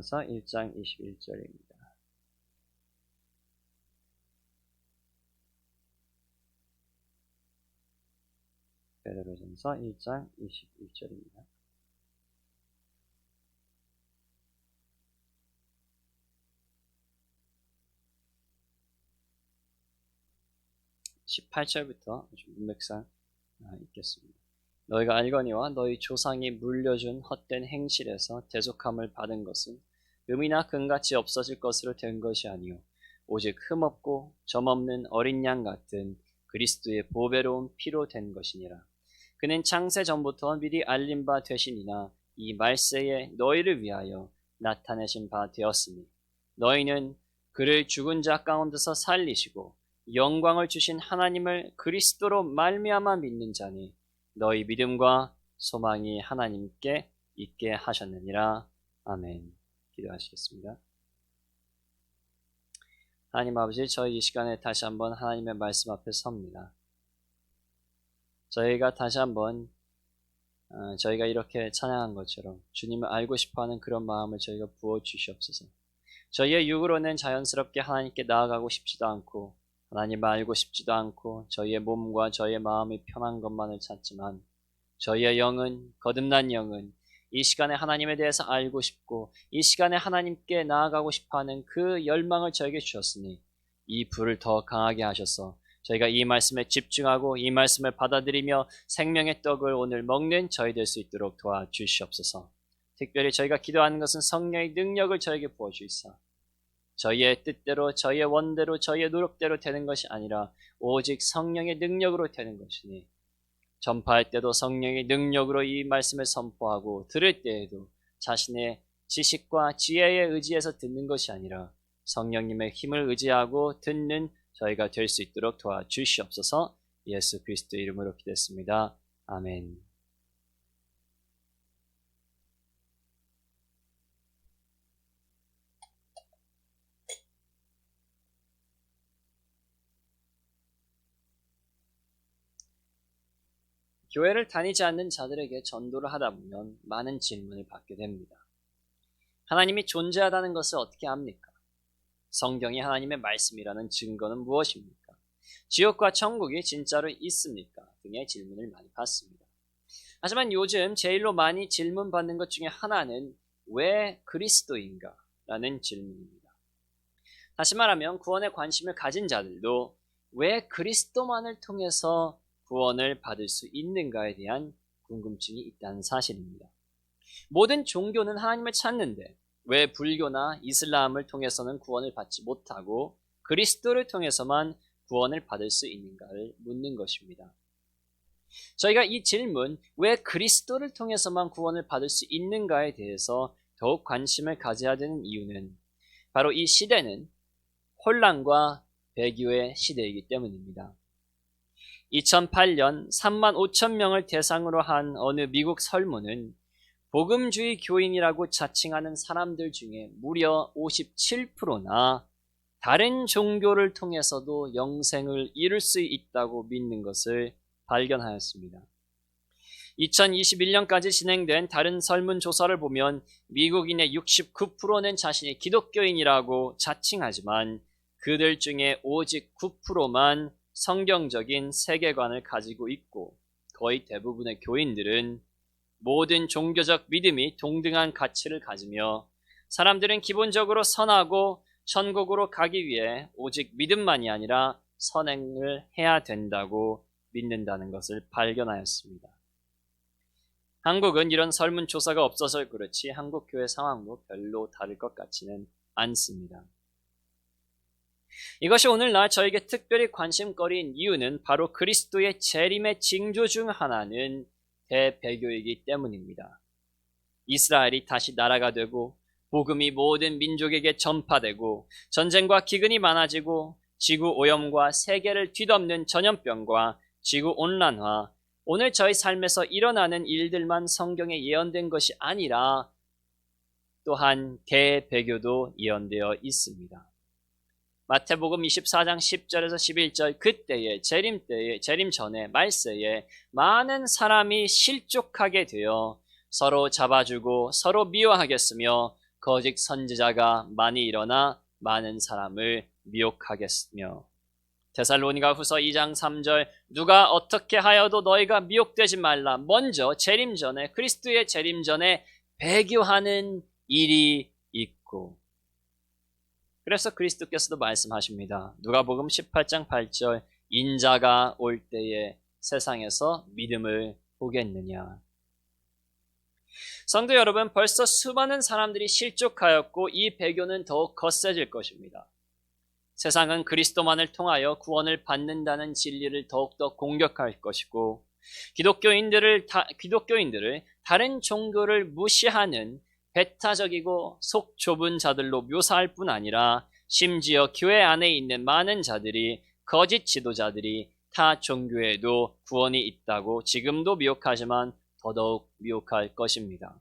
1장 21절입니다. 베드로전서 1장 21절입니다. (18절부터) 문맥상 읽겠습니다. 너희가 알거니와 너희 조상이 물려준 헛된 행실에서 대속함을 받은 것은 금이나 금같이 없어질 것으로 된 것이 아니요 오직 흠없고 점없는 어린 양 같은 그리스도의 보배로운 피로 된 것이니라. 그는 창세 전부터 미리 알린 바 되시니나 이 말세에 너희를 위하여 나타내신 바 되었으니 너희는 그를 죽은 자 가운데서 살리시고 영광을 주신 하나님을 그리스도로 말미암아 믿는 자니 너희 믿음과 소망이 하나님께 있게 하셨느니라. 아멘. 기도하시겠습니다. 하나님 아버지, 저희 이 시간에 다시 한번 하나님의 말씀 앞에 섭니다. 저희가 다시 한번 저희가 이렇게 찬양한 것처럼 주님을 알고 싶어하는 그런 마음을 저희가 부어주시옵소서. 저희의 육으로는 자연스럽게 하나님께 나아가고 싶지도 않고 하나님을 알고 싶지도 않고 저희의 몸과 저희의 마음이 편한 것만을 찾지만 저희의 영은, 거듭난 영은 이 시간에 하나님에 대해서 알고 싶고 이 시간에 하나님께 나아가고 싶어하는 그 열망을 저에게 주셨으니 이 불을 더 강하게 하셔서 저희가 이 말씀에 집중하고 이 말씀을 받아들이며 생명의 떡을 오늘 먹는 저희 될 수 있도록 도와주시옵소서. 특별히 저희가 기도하는 것은 성령의 능력을 저에게 부어주시사 저희의 뜻대로 저희의 원대로 저희의 노력대로 되는 것이 아니라 오직 성령의 능력으로 되는 것이니 전파할 때도 성령의 능력으로 이 말씀을 선포하고 들을 때에도 자신의 지식과 지혜에 의지해서 듣는 것이 아니라 성령님의 힘을 의지하고 듣는 저희가 될 수 있도록 도와주시옵소서. 예수 그리스도 이름으로 기도했습니다. 아멘. 교회를 다니지 않는 자들에게 전도를 하다 보면 많은 질문을 받게 됩니다. 하나님이 존재하다는 것을 어떻게 압니까? 성경이 하나님의 말씀이라는 증거는 무엇입니까? 지옥과 천국이 진짜로 있습니까? 등의 질문을 많이 받습니다. 하지만 요즘 제일로 많이 질문받는 것 중에 하나는 왜 그리스도인가? 라는 질문입니다. 다시 말하면 구원에 관심을 가진 자들도 왜 그리스도만을 통해서 구원을 받을 수 있는가에 대한 궁금증이 있다는 사실입니다. 모든 종교는 하나님을 찾는데 왜 불교나 이슬람을 통해서는 구원을 받지 못하고 그리스도를 통해서만 구원을 받을 수 있는가를 묻는 것입니다. 저희가 이 질문, 왜 그리스도를 통해서만 구원을 받을 수 있는가에 대해서 더욱 관심을 가져야 되는 이유는 바로 이 시대는 혼란과 배교의 시대이기 때문입니다. 2008년 3만 5천 명을 대상으로 한 어느 미국 설문은 복음주의 교인이라고 자칭하는 사람들 중에 무려 57%나 다른 종교를 통해서도 영생을 이룰 수 있다고 믿는 것을 발견하였습니다. 2021년까지 진행된 다른 설문조사를 보면 미국인의 69%는 자신이 기독교인이라고 자칭하지만 그들 중에 오직 9%만 성경적인 세계관을 가지고 있고 거의 대부분의 교인들은 모든 종교적 믿음이 동등한 가치를 가지며 사람들은 기본적으로 선하고 천국으로 가기 위해 오직 믿음만이 아니라 선행을 해야 된다고 믿는다는 것을 발견하였습니다. 한국은 이런 설문조사가 없어서 그렇지 한국 교회 상황도 별로 다를 것 같지는 않습니다. 이것이 오늘날 저에게 특별히 관심거리인 이유는 바로 그리스도의 재림의 징조 중 하나는 대배교이기 때문입니다. 이스라엘이 다시 나라가 되고 복음이 모든 민족에게 전파되고 전쟁과 기근이 많아지고 지구 오염과 세계를 뒤덮는 전염병과 지구 온난화, 오늘 저희 삶에서 일어나는 일들만 성경에 예언된 것이 아니라 또한 대배교도 예언되어 있습니다. 마태복음 24장 10절에서 11절 그때에 재림 전에 말세에 많은 사람이 실족하게 되어 서로 잡아주고 서로 미워하겠으며 거짓 선지자가 많이 일어나 많은 사람을 미혹하겠으며. 데살로니가 후서 2장 3절 누가 어떻게 하여도 너희가 미혹되지 말라. 먼저 재림 전에 그리스도의 재림 전에 배교하는 일이 있고. 그래서 그리스도께서도 말씀하십니다. 누가복음 18장 8절 인자가 올 때에 세상에서 믿음을 보겠느냐. 성도 여러분, 벌써 수많은 사람들이 실족하였고 이 배교는 더욱 거세질 것입니다. 세상은 그리스도만을 통하여 구원을 받는다는 진리를 더욱더 공격할 것이고 기독교인들을 다른 종교를 무시하는 배타적이고 속 좁은 자들로 묘사할 뿐 아니라 심지어 교회 안에 있는 많은 자들이 거짓 지도자들이 타 종교에도 구원이 있다고 지금도 미혹하지만 더더욱 미혹할 것입니다.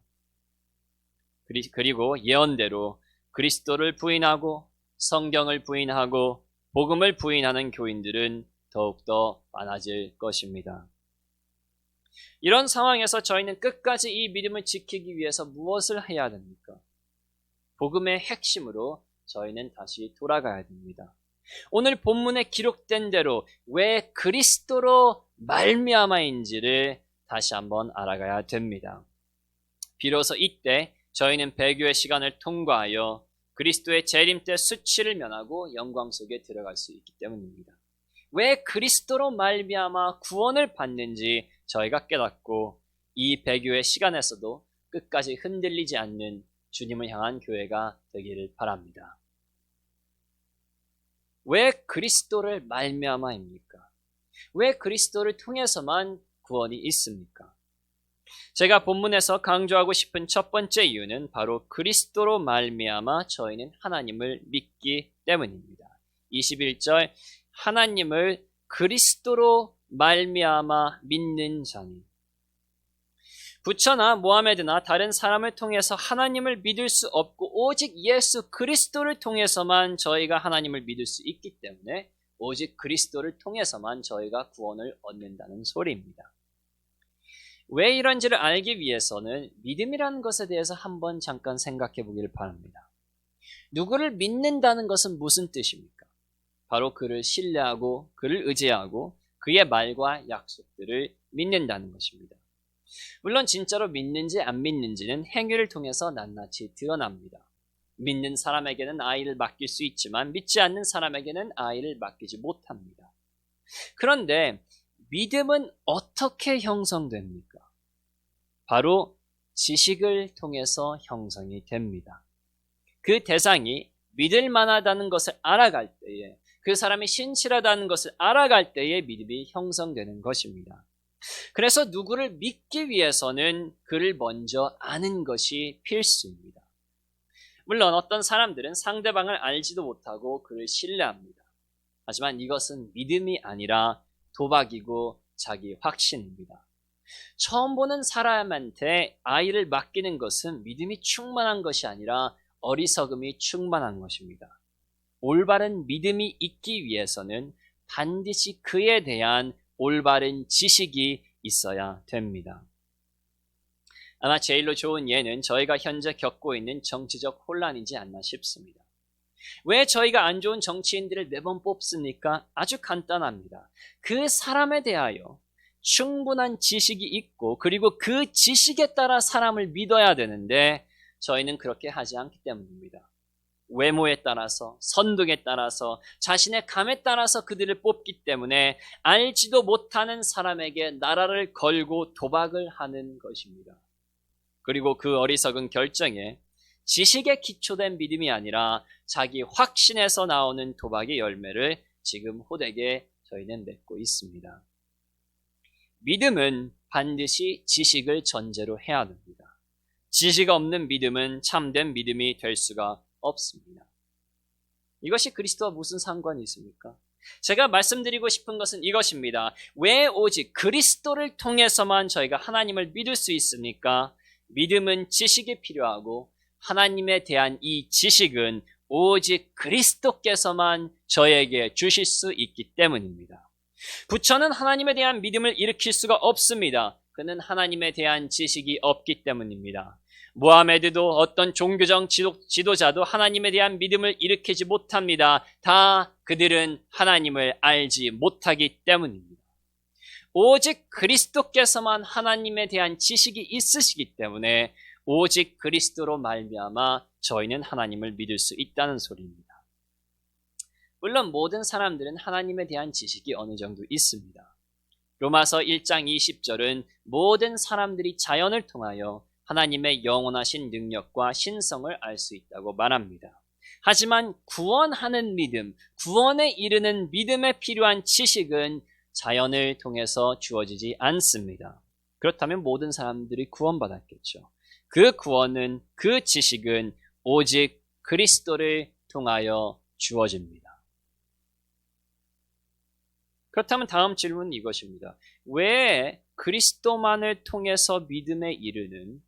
그리고 예언대로 그리스도를 부인하고 성경을 부인하고 복음을 부인하는 교인들은 더욱더 많아질 것입니다. 이런 상황에서 저희는 끝까지 이 믿음을 지키기 위해서 무엇을 해야 됩니까? 복음의 핵심으로 저희는 다시 돌아가야 됩니다. 오늘 본문에 기록된 대로 왜 그리스도로 말미암아인지를 다시 한번 알아가야 됩니다. 비로소 이때 저희는 배교의 시간을 통과하여 그리스도의 재림 때 수치를 면하고 영광 속에 들어갈 수 있기 때문입니다. 왜 그리스도로 말미암아 구원을 받는지 저희가 깨닫고 이 배교의 시간에서도 끝까지 흔들리지 않는 주님을 향한 교회가 되기를 바랍니다. 왜 그리스도를 말미암아입니까? 왜 그리스도를 통해서만 구원이 있습니까? 제가 본문에서 강조하고 싶은 첫 번째 이유는 바로 그리스도로 말미암아 저희는 하나님을 믿기 때문입니다. 21절 하나님을 그리스도로 말미암아 믿는 자니. 부처나 모하메드나 다른 사람을 통해서 하나님을 믿을 수 없고 오직 예수 그리스도를 통해서만 저희가 하나님을 믿을 수 있기 때문에 오직 그리스도를 통해서만 저희가 구원을 얻는다는 소리입니다. 왜 이런지를 알기 위해서는 믿음이라는 것에 대해서 한번 잠깐 생각해 보기를 바랍니다. 누구를 믿는다는 것은 무슨 뜻입니까? 바로 그를 신뢰하고 그를 의지하고 그의 말과 약속들을 믿는다는 것입니다. 물론 진짜로 믿는지 안 믿는지는 행위를 통해서 낱낱이 드러납니다. 믿는 사람에게는 아이를 맡길 수 있지만 믿지 않는 사람에게는 아이를 맡기지 못합니다. 그런데 믿음은 어떻게 형성됩니까? 바로 지식을 통해서 형성이 됩니다. 그 대상이 믿을 만하다는 것을 알아갈 때에, 그 사람이 신실하다는 것을 알아갈 때에 믿음이 형성되는 것입니다. 그래서 누구를 믿기 위해서는 그를 먼저 아는 것이 필수입니다. 물론 어떤 사람들은 상대방을 알지도 못하고 그를 신뢰합니다. 하지만 이것은 믿음이 아니라 도박이고 자기 확신입니다. 처음 보는 사람한테 아이를 맡기는 것은 믿음이 충만한 것이 아니라 어리석음이 충만한 것입니다. 올바른 믿음이 있기 위해서는 반드시 그에 대한 올바른 지식이 있어야 됩니다. 아마 제일로 좋은 예는 저희가 현재 겪고 있는 정치적 혼란이지 않나 싶습니다. 왜 저희가 안 좋은 정치인들을 매번 뽑습니까? 아주 간단합니다. 그 사람에 대하여 충분한 지식이 있고 그리고 그 지식에 따라 사람을 믿어야 되는데 저희는 그렇게 하지 않기 때문입니다. 외모에 따라서, 선동에 따라서, 자신의 감에 따라서 그들을 뽑기 때문에 알지도 못하는 사람에게 나라를 걸고 도박을 하는 것입니다. 그리고 그 어리석은 결정에 지식에 기초된 믿음이 아니라 자기 확신에서 나오는 도박의 열매를 지금 호되게 저희는 맺고 있습니다. 믿음은 반드시 지식을 전제로 해야 됩니다. 지식 없는 믿음은 참된 믿음이 될 수가 없습니다. 이것이 그리스도와 무슨 상관이 있습니까? 제가 말씀드리고 싶은 것은 이것입니다. 왜 오직 그리스도를 통해서만 저희가 하나님을 믿을 수 있습니까? 믿음은 지식이 필요하고 하나님에 대한 이 지식은 오직 그리스도께서만 저에게 주실 수 있기 때문입니다. 부처는 하나님에 대한 믿음을 일으킬 수가 없습니다. 그는 하나님에 대한 지식이 없기 때문입니다. 모하메드도 어떤 종교적 지도자도 하나님에 대한 믿음을 일으키지 못합니다. 다 그들은 하나님을 알지 못하기 때문입니다. 오직 그리스도께서만 하나님에 대한 지식이 있으시기 때문에 오직 그리스도로 말미암아 저희는 하나님을 믿을 수 있다는 소리입니다. 물론 모든 사람들은 하나님에 대한 지식이 어느 정도 있습니다. 로마서 1장 20절은 모든 사람들이 자연을 통하여 하나님의 영원하신 능력과 신성을 알 수 있다고 말합니다. 하지만 구원하는 믿음, 구원에 이르는 믿음에 필요한 지식은 자연을 통해서 주어지지 않습니다. 그렇다면 모든 사람들이 구원받았겠죠. 그 구원은, 그 지식은 오직 그리스도를 통하여 주어집니다. 그렇다면 다음 질문은 이것입니다. 왜 그리스도만을 통해서 믿음에 이르는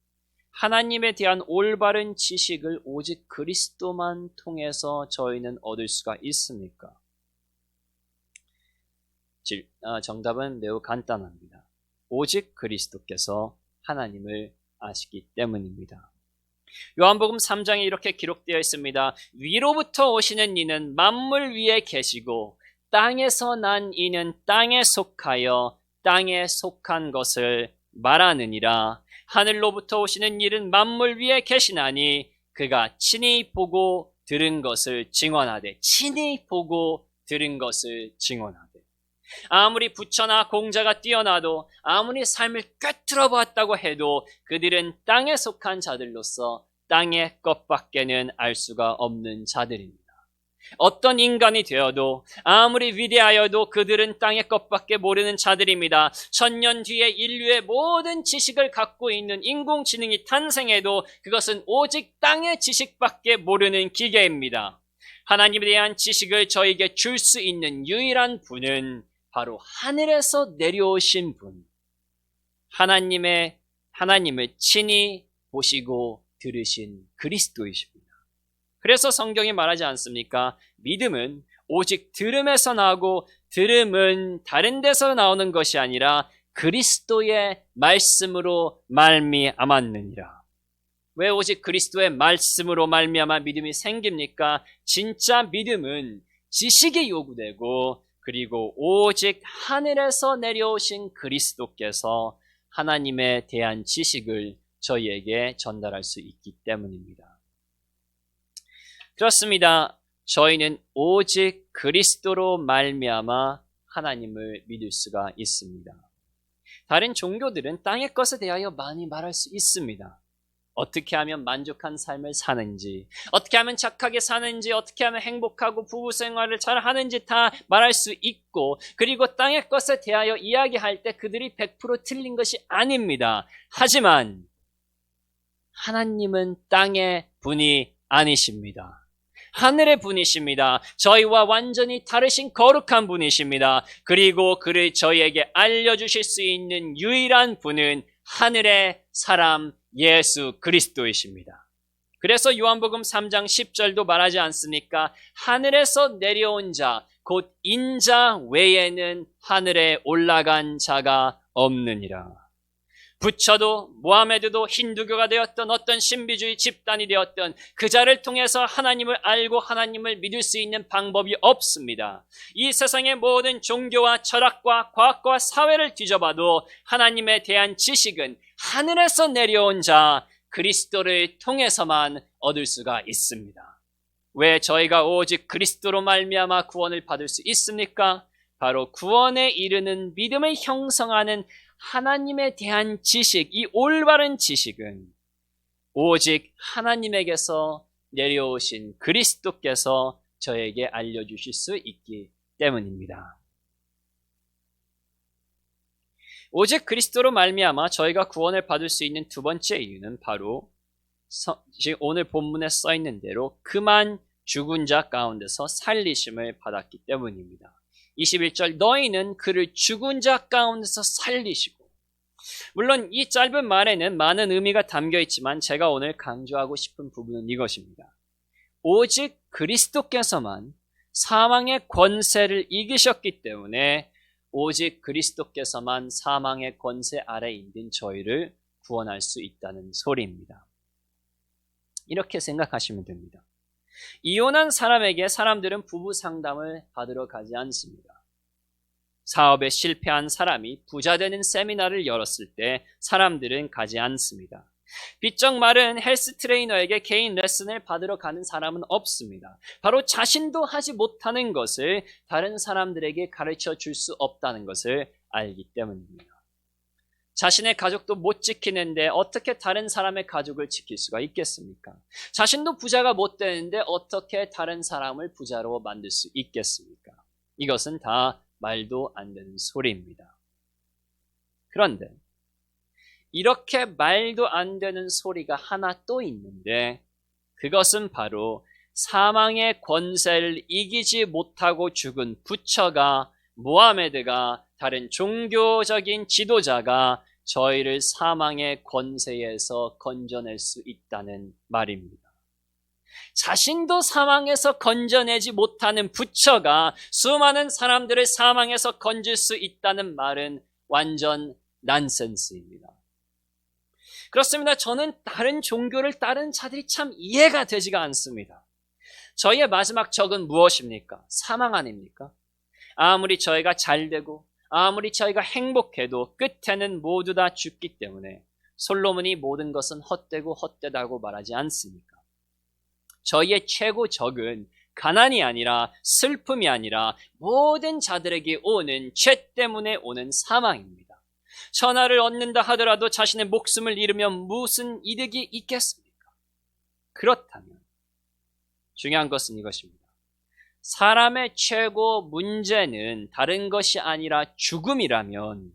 하나님에 대한 올바른 지식을 오직 그리스도만 통해서 저희는 얻을 수가 있습니까? 정답은 매우 간단합니다. 오직 그리스도께서 하나님을 아시기 때문입니다. 요한복음 3장에 이렇게 기록되어 있습니다. 위로부터 오시는 이는 만물 위에 계시고 땅에서 난 이는 땅에 속하여 땅에 속한 것을 말하느니라. 하늘로부터 오시는 이는 만물 위에 계시나니 그가 친히 보고 들은 것을 증언하되, 친히 보고 들은 것을 증언하되. 아무리 부처나 공자가 뛰어나도, 아무리 삶을 꿰뚫어 보았다고 해도 그들은 땅에 속한 자들로서 땅의 것밖에는 알 수가 없는 자들입니다. 어떤 인간이 되어도, 아무리 위대하여도 그들은 땅의 것밖에 모르는 자들입니다. 1000년 뒤에 인류의 모든 지식을 갖고 있는 인공지능이 탄생해도 그것은 오직 땅의 지식밖에 모르는 기계입니다. 하나님에 대한 지식을 저에게 줄 수 있는 유일한 분은 바로 하늘에서 내려오신 분, 하나님을 친히 보시고 들으신 그리스도이십니다. 그래서 성경이 말하지 않습니까? 믿음은 오직 들음에서 나오고 들음은 다른 데서 나오는 것이 아니라 그리스도의 말씀으로 말미암았느니라. 왜 오직 그리스도의 말씀으로 말미암아 믿음이 생깁니까? 진짜 믿음은 지식이 요구되고, 그리고 오직 하늘에서 내려오신 그리스도께서 하나님에 대한 지식을 저희에게 전달할 수 있기 때문입니다. 그렇습니다. 저희는 오직 그리스도로 말미암아 하나님을 믿을 수가 있습니다. 다른 종교들은 땅의 것에 대하여 많이 말할 수 있습니다. 어떻게 하면 만족한 삶을 사는지, 어떻게 하면 착하게 사는지, 어떻게 하면 행복하고 부부 생활을 잘 하는지 다 말할 수 있고, 그리고 땅의 것에 대하여 이야기할 때 그들이 100% 틀린 것이 아닙니다. 하지만 하나님은 땅의 분이 아니십니다. 하늘의 분이십니다. 저희와 완전히 다르신 거룩한 분이십니다. 그리고 그를 저희에게 알려주실 수 있는 유일한 분은 하늘의 사람 예수 그리스도이십니다. 그래서 요한복음 3장 10절도 말하지 않습니까? 하늘에서 내려온 자, 곧 인자 외에는 하늘에 올라간 자가 없느니라. 부처도 모하메드도 힌두교가 되었던 어떤 신비주의 집단이 되었던 그 자를 통해서 하나님을 알고 하나님을 믿을 수 있는 방법이 없습니다. 이 세상의 모든 종교와 철학과 과학과 사회를 뒤져봐도 하나님에 대한 지식은 하늘에서 내려온 자 그리스도를 통해서만 얻을 수가 있습니다. 왜 저희가 오직 그리스도로 말미암아 구원을 받을 수 있습니까? 바로 구원에 이르는 믿음을 형성하는 하나님에 대한 지식, 이 올바른 지식은 오직 하나님에게서 내려오신 그리스도께서 저에게 알려주실 수 있기 때문입니다. 오직 그리스도로 말미암아 저희가 구원을 받을 수 있는 두 번째 이유는 바로 지금 오늘 본문에 써 있는 대로 그만 죽은 자 가운데서 살리심을 받았기 때문입니다. 21절 너희는 그를 죽은 자 가운데서 살리시고, 물론 이 짧은 말에는 많은 의미가 담겨 있지만 제가 오늘 강조하고 싶은 부분은 이것입니다. 오직 그리스도께서만 사망의 권세를 이기셨기 때문에 오직 그리스도께서만 사망의 권세 아래 있는 저희를 구원할 수 있다는 소리입니다. 이렇게 생각하시면 됩니다. 이혼한 사람에게 사람들은 부부 상담을 받으러 가지 않습니다. 사업에 실패한 사람이 부자 되는 세미나를 열었을 때 사람들은 가지 않습니다. 비쩍 마른 헬스 트레이너에게 개인 레슨을 받으러 가는 사람은 없습니다. 바로 자신도 하지 못하는 것을 다른 사람들에게 가르쳐 줄 수 없다는 것을 알기 때문입니다. 자신의 가족도 못 지키는데 어떻게 다른 사람의 가족을 지킬 수가 있겠습니까? 자신도 부자가 못 되는데 어떻게 다른 사람을 부자로 만들 수 있겠습니까? 이것은 다 말도 안 되는 소리입니다. 그런데 이렇게 말도 안 되는 소리가 하나 또 있는데 그것은 바로 사망의 권세를 이기지 못하고 죽은 부처가, 모하메드가, 다른 종교적인 지도자가 저희를 사망의 권세에서 건져낼 수 있다는 말입니다. 자신도 사망에서 건져내지 못하는 부처가 수많은 사람들을 사망에서 건질 수 있다는 말은 완전 난센스입니다. 그렇습니다. 저는 다른 종교를 따른 자들이 참 이해가 되지가 않습니다. 저희의 마지막 적은 무엇입니까? 사망 아닙니까? 아무리 저희가 잘되고 아무리 저희가 행복해도 끝에는 모두 다 죽기 때문에 솔로몬이 모든 것은 헛되고 헛되다고 말하지 않습니까? 저희의 최고 적은 가난이 아니라 슬픔이 아니라 모든 자들에게 오는 죄 때문에 오는 사망입니다. 천하를 얻는다 하더라도 자신의 목숨을 잃으면 무슨 이득이 있겠습니까? 그렇다면 중요한 것은 이것입니다. 사람의 최고 문제는 다른 것이 아니라 죽음이라면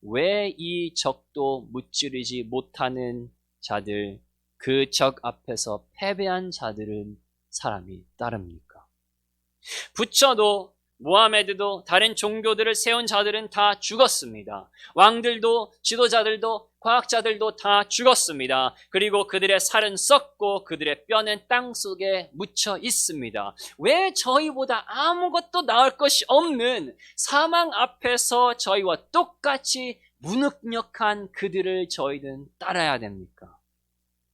왜 이 적도 무찌르지 못하는 자들, 그 적 앞에서 패배한 자들은 사람이 따릅니까? 부처도 모하메드도 다른 종교들을 세운 자들은 다 죽었습니다. 왕들도 지도자들도 과학자들도 다 죽었습니다. 그리고 그들의 살은 썩고 그들의 뼈는 땅속에 묻혀 있습니다. 왜 저희보다 아무것도 나을 것이 없는 사망 앞에서 저희와 똑같이 무능력한 그들을 저희는 따라야 됩니까?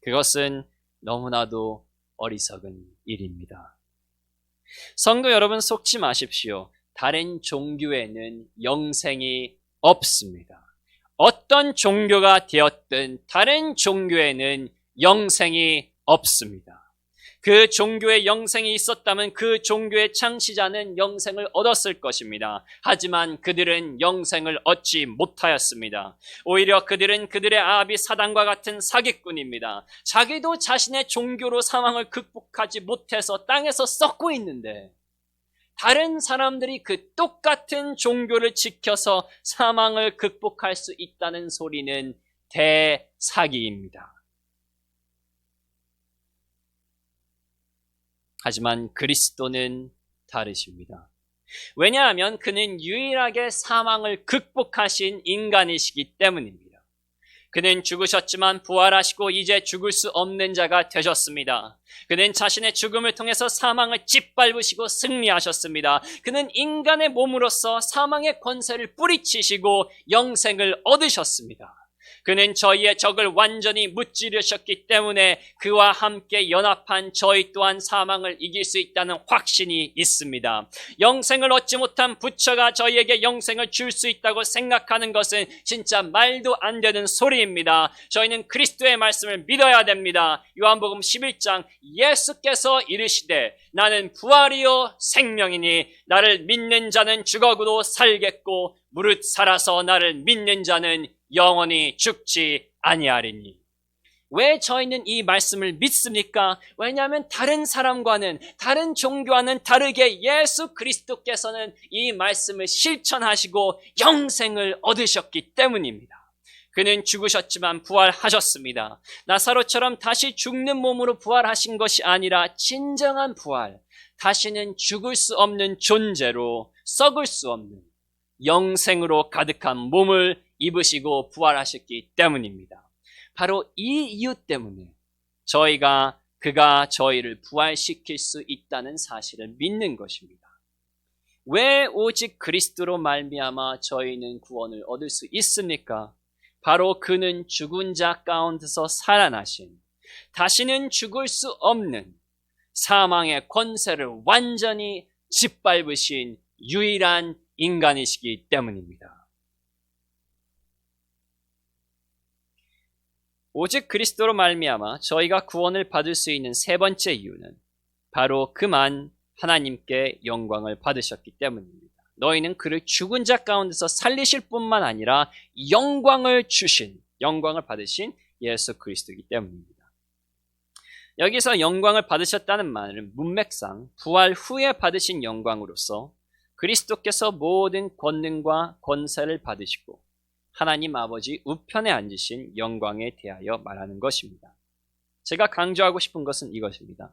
그것은 너무나도 어리석은 일입니다. 성도 여러분, 속지 마십시오. 다른 종교에는 영생이 없습니다. 어떤 종교가 되었든 다른 종교에는 영생이 없습니다. 그 종교에 영생이 있었다면 그 종교의 창시자는 영생을 얻었을 것입니다. 하지만 그들은 영생을 얻지 못하였습니다. 오히려 그들은 그들의 아비 사단과 같은 사기꾼입니다. 자기도 자신의 종교로 사망을 극복하지 못해서 땅에서 썩고 있는데 다른 사람들이 그 똑같은 종교를 지켜서 사망을 극복할 수 있다는 소리는 대사기입니다. 하지만 그리스도는 다르십니다. 왜냐하면 그는 유일하게 사망을 극복하신 인간이시기 때문입니다. 그는 죽으셨지만 부활하시고 이제 죽을 수 없는 자가 되셨습니다. 그는 자신의 죽음을 통해서 사망을 짓밟으시고 승리하셨습니다. 그는 인간의 몸으로서 사망의 권세를 뿌리치시고 영생을 얻으셨습니다. 그는 저희의 적을 완전히 무찌르셨기 때문에 그와 함께 연합한 저희 또한 사망을 이길 수 있다는 확신이 있습니다. 영생을 얻지 못한 부처가 저희에게 영생을 줄 수 있다고 생각하는 것은 진짜 말도 안 되는 소리입니다. 저희는 그리스도의 말씀을 믿어야 됩니다. 요한복음 11장 예수께서 이르시되 나는 부활이요 생명이니 나를 믿는 자는 죽어도 살겠고 무릇 살아서 나를 믿는 자는 영원히 죽지 아니하리니. 왜 저희는 이 말씀을 믿습니까? 왜냐하면 다른 사람과는 다른 종교와는 다르게 예수 그리스도께서는 이 말씀을 실천하시고 영생을 얻으셨기 때문입니다. 그는 죽으셨지만 부활하셨습니다. 나사로처럼 다시 죽는 몸으로 부활하신 것이 아니라 진정한 부활, 다시는 죽을 수 없는 존재로 썩을 수 없는 영생으로 가득한 몸을 입으시고 부활하셨기 때문입니다. 바로 이 이유 때문에 그가 저희를 부활시킬 수 있다는 사실을 믿는 것입니다. 왜 오직 그리스도로 말미암아 저희는 구원을 얻을 수 있습니까? 바로 그는 죽은 자 가운데서 살아나신 다시는 죽을 수 없는 사망의 권세를 완전히 짓밟으신 유일한 인간이시기 때문입니다. 오직 그리스도로 말미암아 저희가 구원을 받을 수 있는 세 번째 이유는 바로 그만 하나님께 영광을 받으셨기 때문입니다. 너희는 그를 죽은 자 가운데서 살리실 뿐만 아니라 영광을 받으신 예수 그리스도이기 때문입니다. 여기서 영광을 받으셨다는 말은 문맥상 부활 후에 받으신 영광으로서 그리스도께서 모든 권능과 권세를 받으시고 하나님 아버지 우편에 앉으신 영광에 대하여 말하는 것입니다. 제가 강조하고 싶은 것은 이것입니다.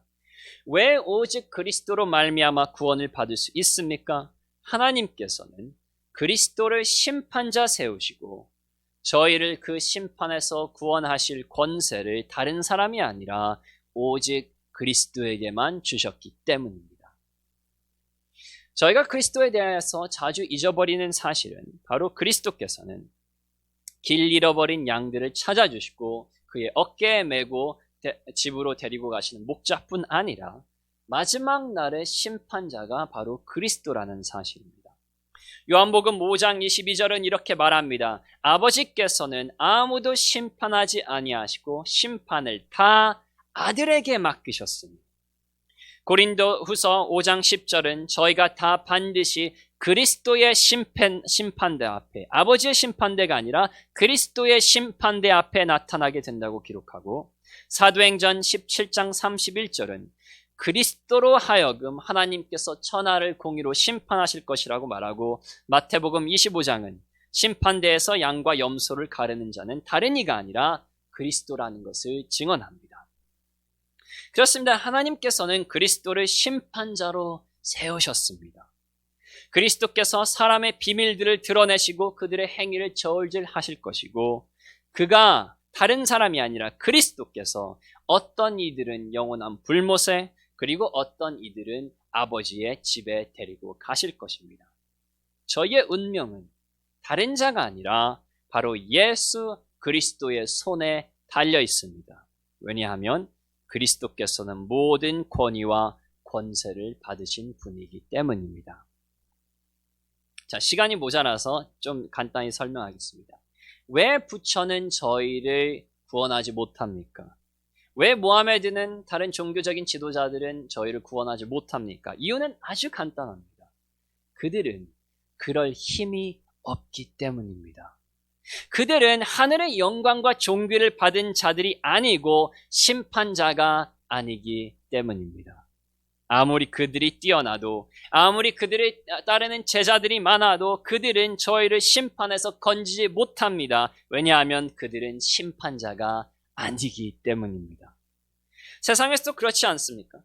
왜 오직 그리스도로 말미암아 구원을 받을 수 있습니까? 하나님께서는 그리스도를 심판자 세우시고 저희를 그 심판에서 구원하실 권세를 다른 사람이 아니라 오직 그리스도에게만 주셨기 때문입니다. 저희가 그리스도에 대해서 자주 잊어버리는 사실은 바로 그리스도께서는 길 잃어버린 양들을 찾아주시고 그의 어깨에 메고 집으로 데리고 가시는 목자뿐 아니라 마지막 날의 심판자가 바로 그리스도라는 사실입니다. 요한복음 5장 22절은 이렇게 말합니다. 아버지께서는 아무도 심판하지 아니하시고 심판을 다 아들에게 맡기셨으니. 고린도후서 5장 10절은 저희가 다 반드시 그리스도의 심판대 앞에, 아버지의 심판대가 아니라 그리스도의 심판대 앞에 나타나게 된다고 기록하고, 사도행전 17장 31절은 그리스도로 하여금 하나님께서 천하를 공의로 심판하실 것이라고 말하고, 마태복음 25장은 심판대에서 양과 염소를 가르는 자는 다른 이가 아니라 그리스도라는 것을 증언합니다. 그렇습니다. 하나님께서는 그리스도를 심판자로 세우셨습니다. 그리스도께서 사람의 비밀들을 드러내시고 그들의 행위를 저울질하실 것이고, 그가 다른 사람이 아니라 그리스도께서 어떤 이들은 영원한 불못에, 그리고 어떤 이들은 아버지의 집에 데리고 가실 것입니다. 저희의 운명은 다른 자가 아니라 바로 예수 그리스도의 손에 달려 있습니다. 왜냐하면 그리스도께서는 모든 권위와 권세를 받으신 분이기 때문입니다. 자, 시간이 모자라서 좀 간단히 설명하겠습니다. 왜 부처는 저희를 구원하지 못합니까? 왜 모하메드는 다른 종교적인 지도자들은 저희를 구원하지 못합니까? 이유는 아주 간단합니다. 그들은 그럴 힘이 없기 때문입니다. 그들은 하늘의 영광과 존귀를 받은 자들이 아니고 심판자가 아니기 때문입니다. 아무리 그들이 뛰어나도, 아무리 그들을 따르는 제자들이 많아도 그들은 저희를 심판에서 건지지 못합니다. 왜냐하면 그들은 심판자가 아니기 때문입니다. 세상에서도 그렇지 않습니까?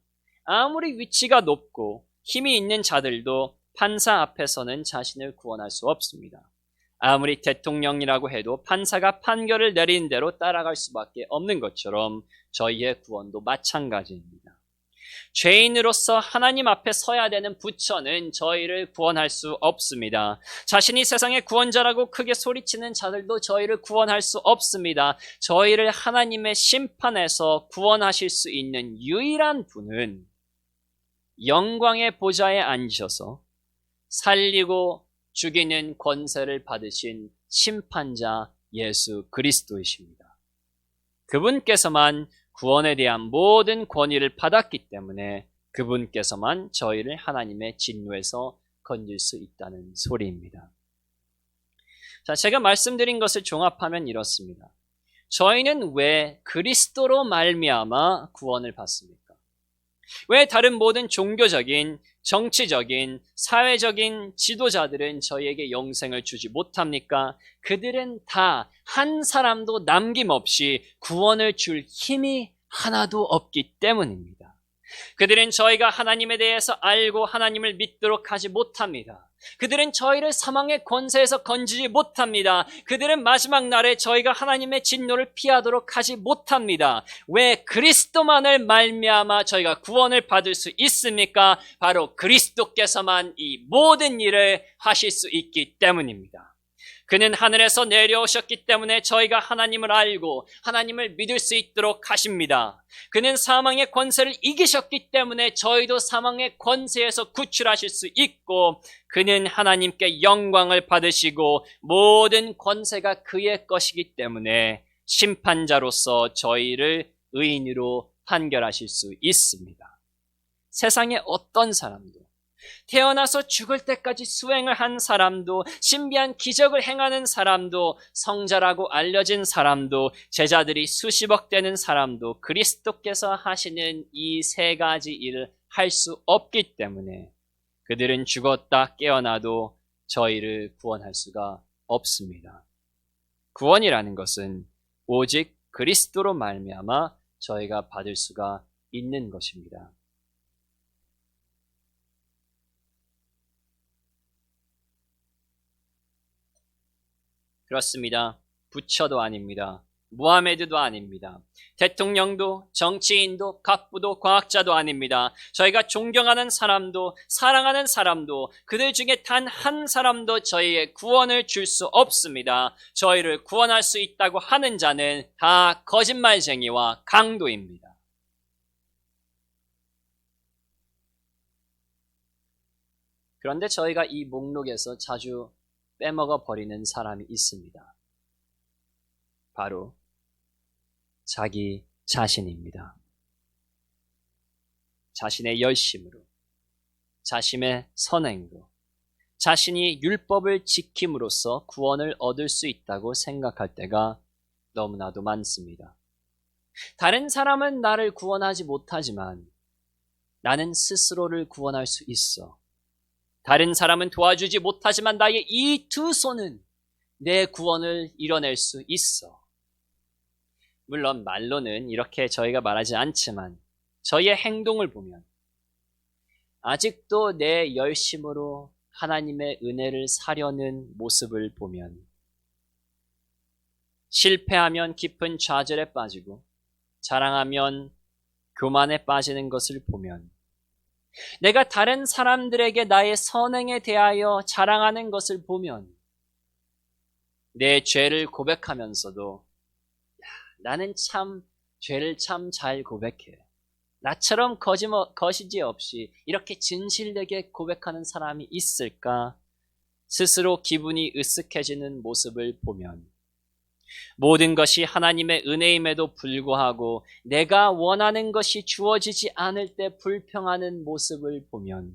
아무리 위치가 높고 힘이 있는 자들도 판사 앞에서는 자신을 구원할 수 없습니다. 아무리 대통령이라고 해도 판사가 판결을 내린 대로 따라갈 수밖에 없는 것처럼 저희의 구원도 마찬가지입니다. 죄인으로서 하나님 앞에 서야 되는 부처는 저희를 구원할 수 없습니다. 자신이 세상의 구원자라고 크게 소리치는 자들도 저희를 구원할 수 없습니다. 저희를 하나님의 심판에서 구원하실 수 있는 유일한 분은 영광의 보좌에 앉으셔서 살리고 죽이는 권세를 받으신 심판자 예수 그리스도이십니다. 그분께서만 구원에 대한 모든 권위를 받았기 때문에 그분께서만 저희를 하나님의 진노에서 건질 수 있다는 소리입니다. 자, 제가 말씀드린 것을 종합하면 이렇습니다. 저희는 왜 그리스도로 말미암아 구원을 받습니까? 왜 다른 모든 종교적인, 정치적인, 사회적인 지도자들은 저희에게 영생을 주지 못합니까? 그들은 다 한 사람도 남김없이 구원을 줄 힘이 하나도 없기 때문입니다. 그들은 저희가 하나님에 대해서 알고 하나님을 믿도록 하지 못합니다. 그들은 저희를 사망의 권세에서 건지지 못합니다. 그들은 마지막 날에 저희가 하나님의 진노를 피하도록 하지 못합니다. 왜 그리스도만을 말미암아 저희가 구원을 받을 수 있습니까? 바로 그리스도께서만 이 모든 일을 하실 수 있기 때문입니다. 그는 하늘에서 내려오셨기 때문에 저희가 하나님을 알고 하나님을 믿을 수 있도록 하십니다. 그는 사망의 권세를 이기셨기 때문에 저희도 사망의 권세에서 구출하실 수 있고, 그는 하나님께 영광을 받으시고 모든 권세가 그의 것이기 때문에 심판자로서 저희를 의인으로 판결하실 수 있습니다. 세상의 어떤 사람도, 태어나서 죽을 때까지 수행을 한 사람도, 신비한 기적을 행하는 사람도, 성자라고 알려진 사람도, 제자들이 수십억 되는 사람도 그리스도께서 하시는 이 세 가지 일을 할 수 없기 때문에 그들은 죽었다 깨어나도 저희를 구원할 수가 없습니다. 구원이라는 것은 오직 그리스도로 말미암아 저희가 받을 수가 있는 것입니다. 그렇습니다. 부처도 아닙니다. 무하메드도 아닙니다. 대통령도, 정치인도, 갑부도, 과학자도 아닙니다. 저희가 존경하는 사람도, 사랑하는 사람도, 그들 중에 단 한 사람도 저희의 구원을 줄 수 없습니다. 저희를 구원할 수 있다고 하는 자는 다 거짓말쟁이와 강도입니다. 그런데 저희가 이 목록에서 자주 빼먹어 버리는 사람이 있습니다. 바로 자기 자신입니다. 자신의 열심으로, 자신의 선행으로, 자신이 율법을 지킴으로써 구원을 얻을 수 있다고 생각할 때가 너무나도 많습니다. 다른 사람은 나를 구원하지 못하지만 나는 스스로를 구원할 수 있어. 다른 사람은 도와주지 못하지만 나의 이 두 손은 내 구원을 이뤄낼 수 있어. 물론 말로는 이렇게 저희가 말하지 않지만 저희의 행동을 보면 아직도 내 열심으로 하나님의 은혜를 사려는 모습을 보면, 실패하면 깊은 좌절에 빠지고 자랑하면 교만에 빠지는 것을 보면, 내가 다른 사람들에게 나의 선행에 대하여 자랑하는 것을 보면, 내 죄를 고백하면서도 나는 참 죄를 참 잘 고백해. 나처럼 거시기 없이 이렇게 진실되게 고백하는 사람이 있을까? 스스로 기분이 으쓱해지는 모습을 보면, 모든 것이 하나님의 은혜임에도 불구하고 내가 원하는 것이 주어지지 않을 때 불평하는 모습을 보면,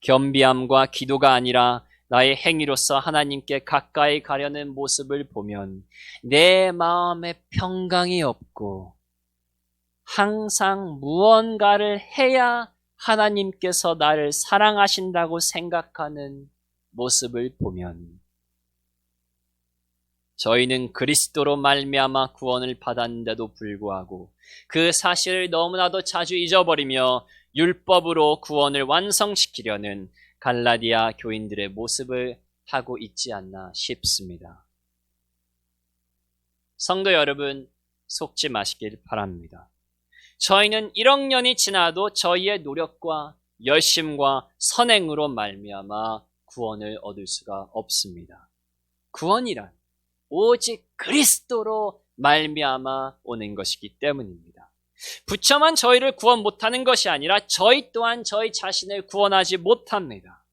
겸비함과 기도가 아니라 나의 행위로서 하나님께 가까이 가려는 모습을 보면 내 마음에 평강이 없고 항상 무언가를 해야 하나님께서 나를 사랑하신다고 생각하는 모습을 보면, 저희는 그리스도로 말미암아 구원을 받았는데도 불구하고 그 사실을 너무나도 자주 잊어버리며 율법으로 구원을 완성시키려는 갈라디아 교인들의 모습을 하고 있지 않나 싶습니다. 성도 여러분, 속지 마시길 바랍니다. 저희는 1억 년이 지나도 저희의 노력과 열심과 선행으로 말미암아 구원을 얻을 수가 없습니다. 구원이란 오직 그리스도로 말미암아 오는 것이기 때문입니다. 부처만 저희를 구원 못하는 것이 아니라 저희 또한 저희 자신을 구원하지 못합니다.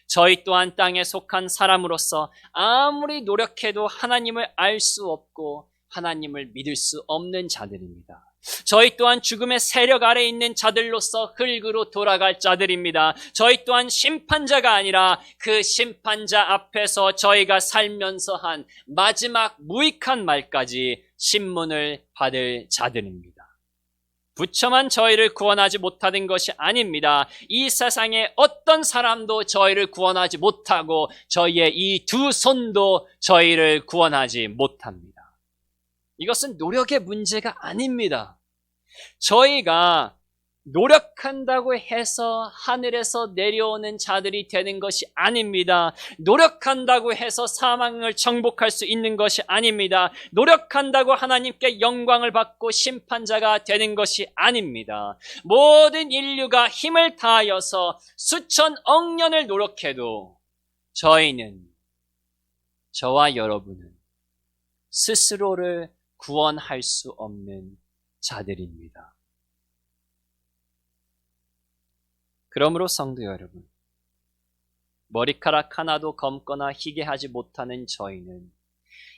저희 또한 땅에 속한 사람으로서 아무리 노력해도 하나님을 알 수 없고 하나님을 믿을 수 없는 자들입니다. 저희 또한 죽음의 세력 아래 있는 자들로서 흙으로 돌아갈 자들입니다. 저희 또한 심판자가 아니라 그 심판자 앞에서 저희가 살면서 한 마지막 무익한 말까지 신문을 받을 자들입니다. 부처만 저희를 구원하지 못하는 것이 아닙니다. 이 세상에 어떤 사람도 저희를 구원하지 못하고 저희의 이 두 손도 저희를 구원하지 못합니다. 이것은 노력의 문제가 아닙니다. 저희가 노력한다고 해서 하늘에서 내려오는 자들이 되는 것이 아닙니다. 노력한다고 해서 사망을 정복할 수 있는 것이 아닙니다. 노력한다고 하나님께 영광을 받고 심판자가 되는 것이 아닙니다. 모든 인류가 힘을 다하여서 수천억 년을 노력해도 저희는 저와 여러분은 스스로를 구원할 수 없는 자들입니다. 그러므로 성도 여러분, 머리카락 하나도 검거나 희게 하지 못하는 저희는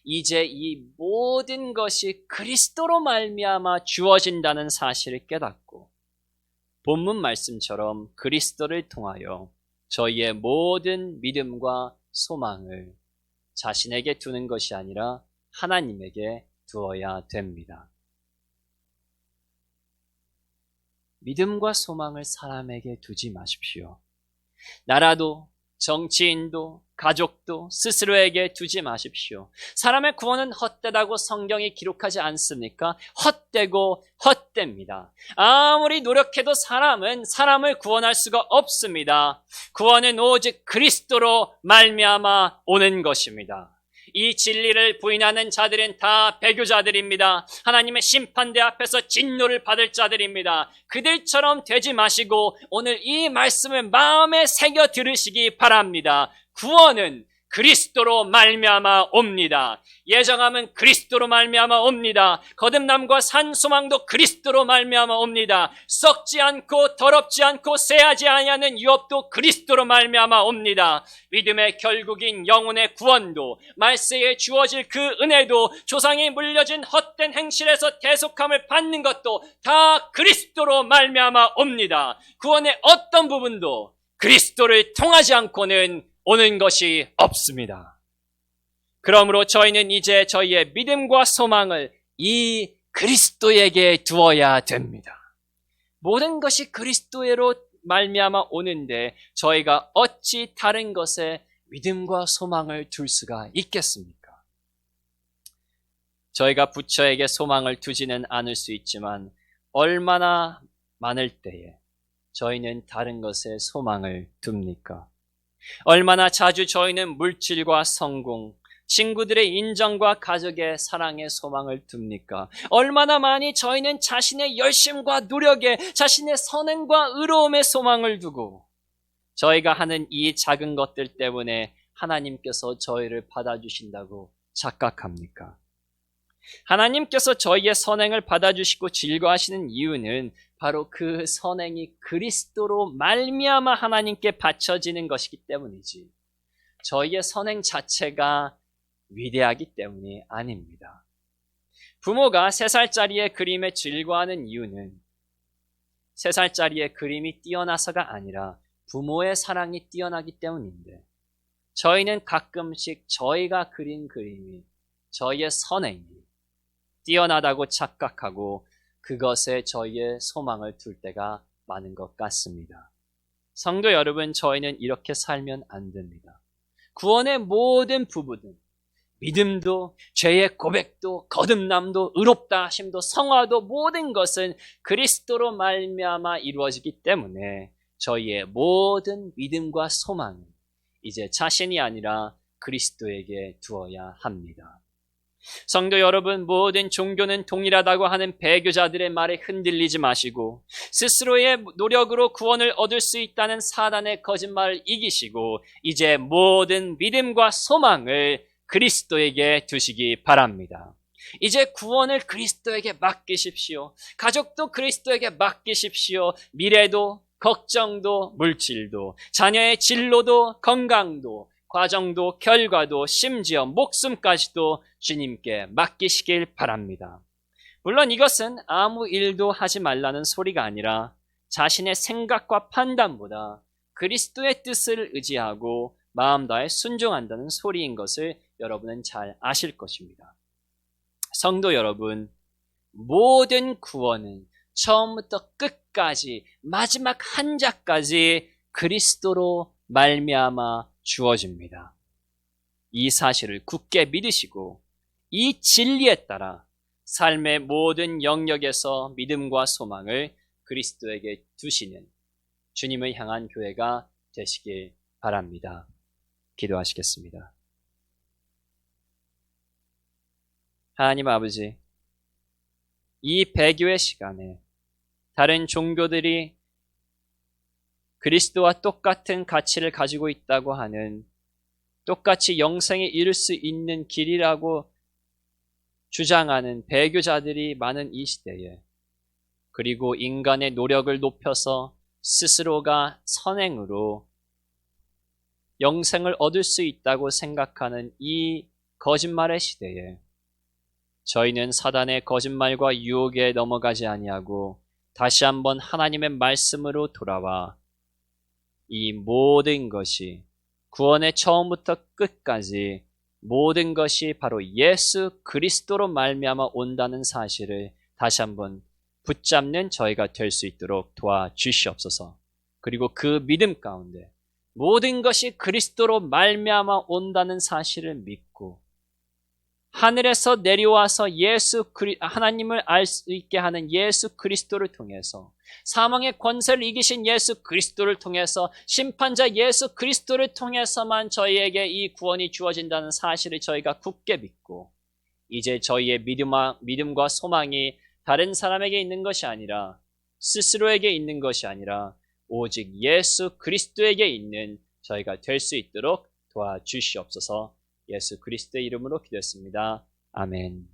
이제 이 모든 것이 그리스도로 말미암아 주어진다는 사실을 깨닫고 본문 말씀처럼 그리스도를 통하여 저희의 모든 믿음과 소망을 자신에게 두는 것이 아니라 하나님에게 두어야 됩니다. 믿음과 소망을 사람에게 두지 마십시오. 나라도 정치인도 가족도 스스로에게 두지 마십시오. 사람의 구원은 헛되다고 성경이 기록하지 않습니까? 헛되고 헛됩니다. 아무리 노력해도 사람은 사람을 구원할 수가 없습니다. 구원은 오직 그리스도로 말미암아 오는 것입니다. 이 진리를 부인하는 자들은 다 배교자들입니다. 하나님의 심판대 앞에서 진노를 받을 자들입니다. 그들처럼 되지 마시고 오늘 이 말씀을 마음에 새겨 들으시기 바랍니다. 구원은 그리스도로 말미암아 옵니다. 예정함은 그리스도로 말미암아 옵니다. 거듭남과 산 소망도 그리스도로 말미암아 옵니다. 썩지 않고 더럽지 않고 쇠하지 아니하는 유업도 그리스도로 말미암아 옵니다. 믿음의 결국인 영혼의 구원도 말세에 주어질 그 은혜도 조상이 물려진 헛된 행실에서 대속함을 받는 것도 다 그리스도로 말미암아 옵니다. 구원의 어떤 부분도 그리스도를 통하지 않고는 오는 것이 없습니다. 그러므로 저희는 이제 저희의 믿음과 소망을 이 그리스도에게 두어야 됩니다. 모든 것이 그리스도로 말미암아 오는데 저희가 어찌 다른 것에 믿음과 소망을 둘 수가 있겠습니까? 저희가 부처에게 소망을 두지는 않을 수 있지만 얼마나 많을 때에 저희는 다른 것에 소망을 둡니까? 얼마나 자주 저희는 물질과 성공, 친구들의 인정과 가족의 사랑에 소망을 둡니까? 얼마나 많이 저희는 자신의 열심과 노력에, 자신의 선행과 의로움에 소망을 두고 저희가 하는 이 작은 것들 때문에 하나님께서 저희를 받아주신다고 착각합니까? 하나님께서 저희의 선행을 받아주시고 즐거워하시는 이유는 바로 그 선행이 그리스도로 말미암아 하나님께 바쳐지는 것이기 때문이지 저희의 선행 자체가 위대하기 때문이 아닙니다. 부모가 3살짜리의 그림에 즐거워하는 이유는 3살짜리의 그림이 뛰어나서가 아니라 부모의 사랑이 뛰어나기 때문인데 저희는 가끔씩 저희가 그린 그림이 저희의 선행이 뛰어나다고 착각하고 그것에 저희의 소망을 둘 때가 많은 것 같습니다. 성도 여러분, 저희는 이렇게 살면 안 됩니다. 구원의 모든 부분은 믿음도 죄의 고백도 거듭남도 의롭다 하심도 성화도 모든 것은 그리스도로 말미암아 이루어지기 때문에 저희의 모든 믿음과 소망은 이제 자신이 아니라 그리스도에게 두어야 합니다. 성도 여러분, 모든 종교는 동일하다고 하는 배교자들의 말에 흔들리지 마시고 스스로의 노력으로 구원을 얻을 수 있다는 사단의 거짓말을 이기시고 이제 모든 믿음과 소망을 그리스도에게 두시기 바랍니다. 이제 구원을 그리스도에게 맡기십시오. 가족도 그리스도에게 맡기십시오. 미래도 걱정도 물질도 자녀의 진로도 건강도 과정도 결과도 심지어 목숨까지도 주님께 맡기시길 바랍니다. 물론 이것은 아무 일도 하지 말라는 소리가 아니라 자신의 생각과 판단보다 그리스도의 뜻을 의지하고 마음 다해 순종한다는 소리인 것을 여러분은 잘 아실 것입니다. 성도 여러분, 모든 구원은 처음부터 끝까지 마지막 한자까지 그리스도로 말미암아 주어집니다. 이 사실을 굳게 믿으시고 이 진리에 따라 삶의 모든 영역에서 믿음과 소망을 그리스도에게 두시는 주님을 향한 교회가 되시길 바랍니다. 기도하시겠습니다. 하나님 아버지, 이 배교의 시간에 다른 종교들이 그리스도와 똑같은 가치를 가지고 있다고 하는 똑같이 영생에 이를 수 있는 길이라고 주장하는 배교자들이 많은 이 시대에, 그리고 인간의 노력을 높여서 스스로가 선행으로 영생을 얻을 수 있다고 생각하는 이 거짓말의 시대에 저희는 사단의 거짓말과 유혹에 넘어가지 아니하고 다시 한번 하나님의 말씀으로 돌아와 이 모든 것이 구원의 처음부터 끝까지 모든 것이 바로 예수 그리스도로 말미암아 온다는 사실을 다시 한번 붙잡는 저희가 될 수 있도록 도와주시옵소서. 그리고 그 믿음 가운데 모든 것이 그리스도로 말미암아 온다는 사실을 믿고 하늘에서 내려와서 하나님을 알 수 있게 하는 예수 그리스도를 통해서, 사망의 권세를 이기신 예수 그리스도를 통해서, 심판자 예수 그리스도를 통해서만 저희에게 이 구원이 주어진다는 사실을 저희가 굳게 믿고, 이제 저희의 믿음과 소망이 다른 사람에게 있는 것이 아니라, 스스로에게 있는 것이 아니라 오직 예수 그리스도에게 있는 저희가 될 수 있도록 도와주시옵소서. 예수 그리스도의 이름으로 기도했습니다. 아멘.